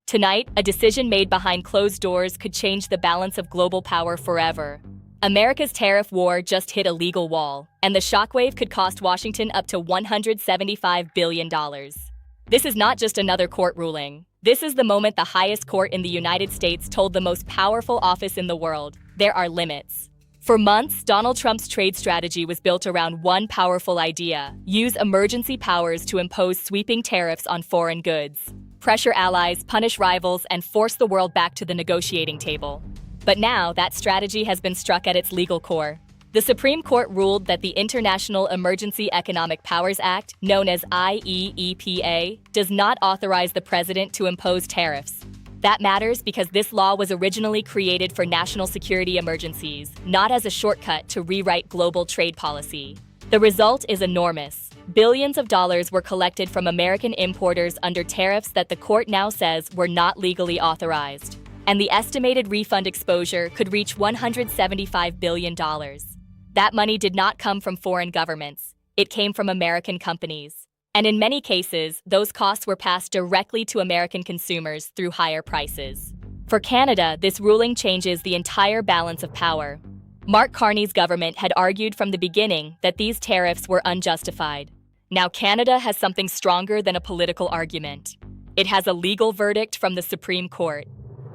Tonight, a decision made behind closed doors could change the balance of global power forever. America's tariff war just hit a legal wall, and the shockwave could cost Washington up to $175 billion. This is not just another court ruling. This is the moment the highest court in the United States told the most powerful office in the world, there are limits. For months, Donald Trump's trade strategy was built around one powerful idea: use emergency powers to impose sweeping tariffs on foreign goods, pressure allies, punish rivals, and force the world back to the negotiating table. But now, that strategy has been struck at its legal core. The Supreme Court ruled that the International Emergency Economic Powers Act, known as IEEPA, does not authorize the president to impose tariffs. That matters because this law was originally created for national security emergencies, not as a shortcut to rewrite global trade policy. The result is enormous. Billions of dollars were collected from American importers under tariffs that the court now says were not legally authorized. And the estimated refund exposure could reach $175 billion. That money did not come from foreign governments. It came from American companies. And in many cases, those costs were passed directly to American consumers through higher prices. For Canada, this ruling changes the entire balance of power. Mark Carney's government had argued from the beginning that these tariffs were unjustified. Now Canada has something stronger than a political argument. It has a legal verdict from the Supreme Court.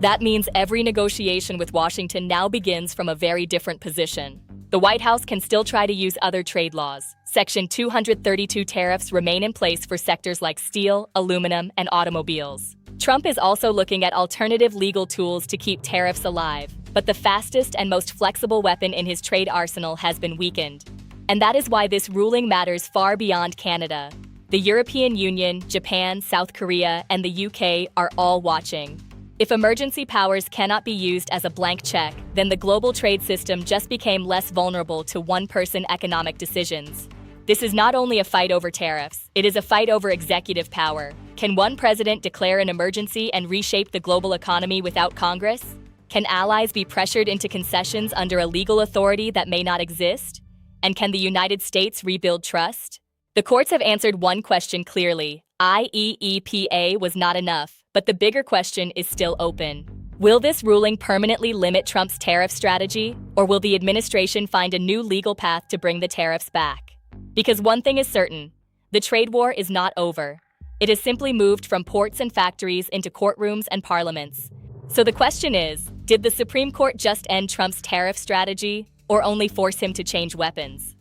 That means every negotiation with Washington now begins from a very different position. The White House can still try to use other trade laws. Section 232 tariffs remain in place for sectors like steel, aluminum, and automobiles. Trump is also looking at alternative legal tools to keep tariffs alive, but the fastest and most flexible weapon in his trade arsenal has been weakened. And that is why this ruling matters far beyond Canada. The European Union, Japan, South Korea, and the UK are all watching. If emergency powers cannot be used as a blank check, then the global trade system just became less vulnerable to one-person economic decisions. This is not only a fight over tariffs, it is a fight over executive power. Can one president declare an emergency and reshape the global economy without Congress? Can allies be pressured into concessions under a legal authority that may not exist? And can the United States rebuild trust? The courts have answered one question clearly: IEEPA was not enough, but the bigger question is still open. Will this ruling permanently limit Trump's tariff strategy, or will the administration find a new legal path to bring the tariffs back? Because one thing is certain, the trade war is not over. It has simply moved from ports and factories into courtrooms and parliaments. So the question is, did the Supreme Court just end Trump's tariff strategy, or only force him to change weapons?